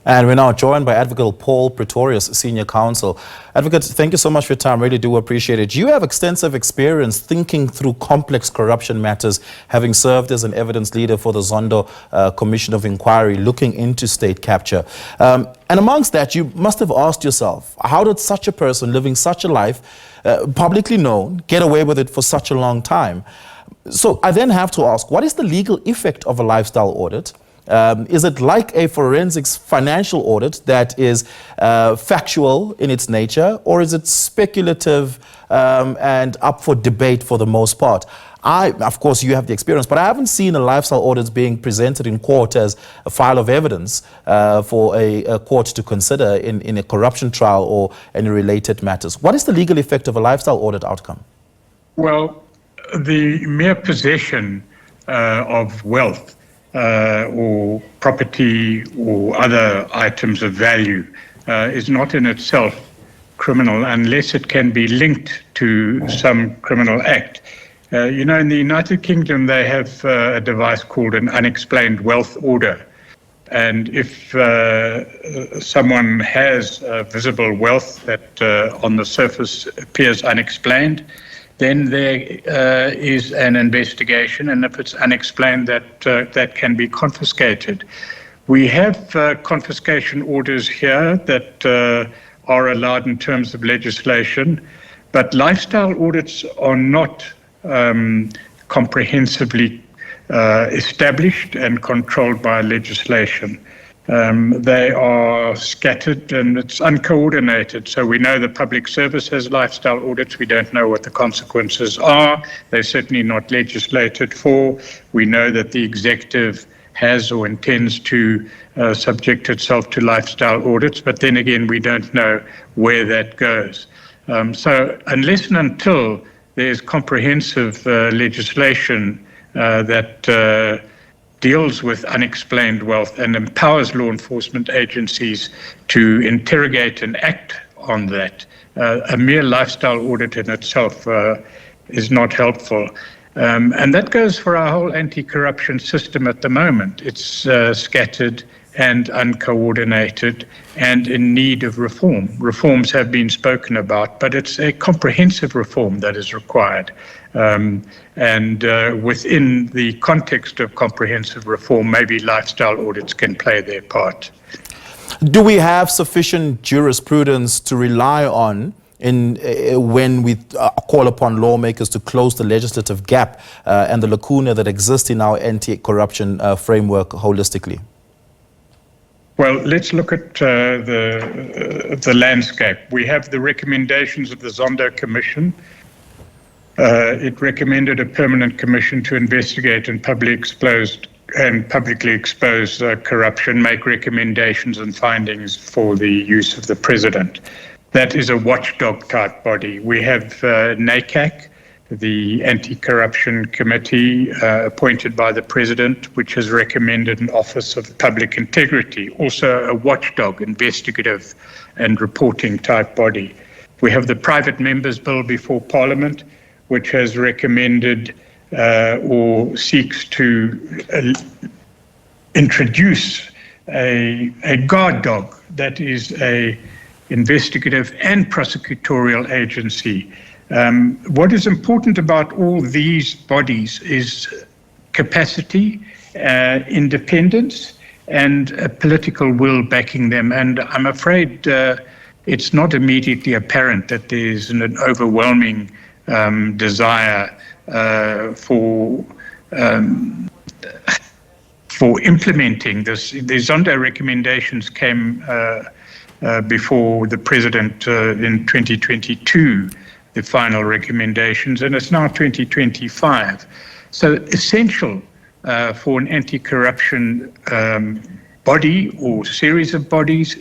And we're now joined by Adv Paul Pretorius, Senior Counsel. Advocate, thank you so much for your time. Really do appreciate it. You have extensive experience thinking through complex corruption matters, having served as an evidence leader for the Zondo Commission of Inquiry looking into state capture. And amongst that, you must have asked yourself, how did such a person living such a life, publicly known, get away with it for such a long time? So I then have to ask, what is the legal effect of a lifestyle audit? Is it like a forensics financial audit that is factual in its nature, or is it speculative and up for debate for the most part? Of course, you have the experience, but I haven't seen a lifestyle audit being presented in court as a file of evidence for a court to consider in a corruption trial or any related matters. What is the legal effect of a lifestyle audit outcome? Well, the mere possession of wealth or property or other items of value is not in itself criminal unless it can be linked to some criminal act. You know, in the United Kingdom, they have a device called an unexplained wealth order. And if someone has visible wealth that on the surface appears unexplained, then there is an investigation, and if it's unexplained, that can be confiscated. We have confiscation orders here that are allowed in terms of legislation, but lifestyle audits are not comprehensively established and controlled by legislation. They are scattered and it's uncoordinated. So we know the public service has lifestyle audits. We don't know what the consequences are. They're certainly not legislated for. We know that the executive has or intends to subject itself to lifestyle audits, but then again, we don't know where that goes. So unless and until there's comprehensive legislation that deals with unexplained wealth and empowers law enforcement agencies to interrogate and act on that, a mere lifestyle audit in itself is not helpful. And that goes for our whole anti-corruption system at the moment. It's scattered and uncoordinated and in need of reform. Reforms have been spoken about, but it's a comprehensive reform that is required. And within the context of comprehensive reform, maybe lifestyle audits can play their part. Do we have sufficient jurisprudence to rely on when we call upon lawmakers to close the legislative gap and the lacuna that exists in our anti-corruption framework holistically? Well, let's look at the landscape. We have the recommendations of the Zondo Commission. It recommended a permanent commission to investigate and publicly expose corruption, make recommendations and findings for the use of the president. That is a watchdog type body. We have NACAC, the Anti-Corruption Committee appointed by the President, which has recommended an Office of Public Integrity, also a watchdog, investigative and reporting type body. We have the Private Members Bill before Parliament, which has recommended or seeks to introduce a guard dog that is a investigative and prosecutorial agency. What is important about all these bodies is capacity, independence, and a political will backing them. And I'm afraid it's not immediately apparent that there's an overwhelming desire for implementing this. The Zondo recommendations came before the President in 2022. The final recommendations, and it's now 2025. So essential for an anti-corruption body or series of bodies,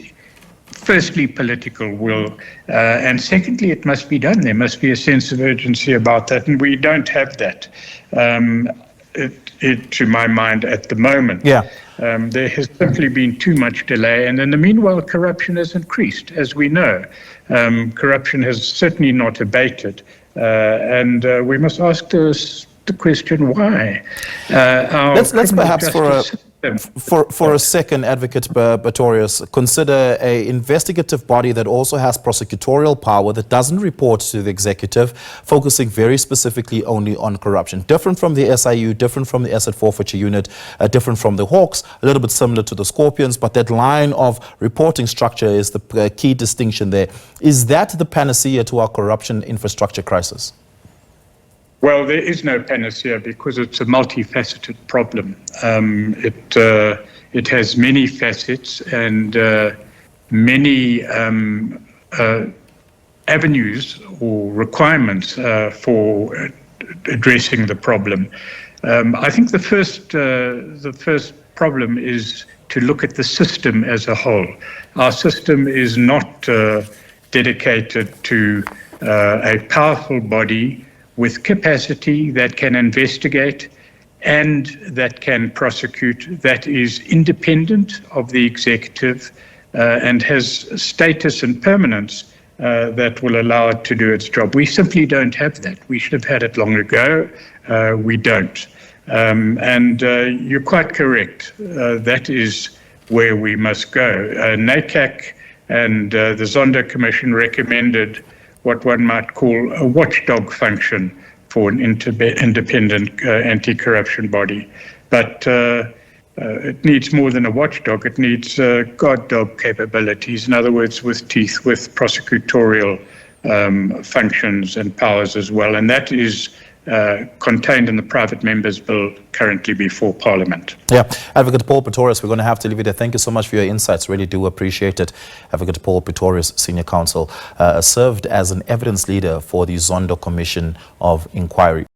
firstly, political will, and secondly, it must be done. There must be a sense of urgency about that, and we don't have that, to my mind, at the moment. Yeah. There has simply been too much delay, and in the meanwhile, corruption has increased, as we know. Corruption has certainly not abated, and we must ask the question why. Let's perhaps For a second, Advocate Pretorius, consider an investigative body that also has prosecutorial power that doesn't report to the executive, focusing very specifically only on corruption. Different from the SIU, different from the Asset Forfeiture Unit, different from the Hawks, a little bit similar to the Scorpions, but that line of reporting structure is the key distinction there. Is that the panacea to our corruption infrastructure crisis? Well, there is no panacea because it's a multifaceted problem. It has many facets and many avenues or requirements for addressing the problem. I think the first problem is to look at the system as a whole. Our system is not dedicated to a powerful body with capacity that can investigate and that can prosecute, that is independent of the executive and has status and permanence that will allow it to do its job. We simply don't have that. We should have had it long ago. We don't. And you're quite correct. That is where we must go. NACAC and the Zondo Commission recommended what one might call a watchdog function for an independent anti-corruption body. But it needs more than a watchdog. It needs guard dog capabilities, in other words, with teeth, with prosecutorial functions and powers as well. And that is contained in the private members' bill currently before Parliament. Yeah, Advocate Paul Pretorius, we're going to have to leave it there. Thank you so much for your insights. Really do appreciate it. Advocate Paul Pretorius, Senior Counsel, served as an evidence leader for the Zondo Commission of Inquiry.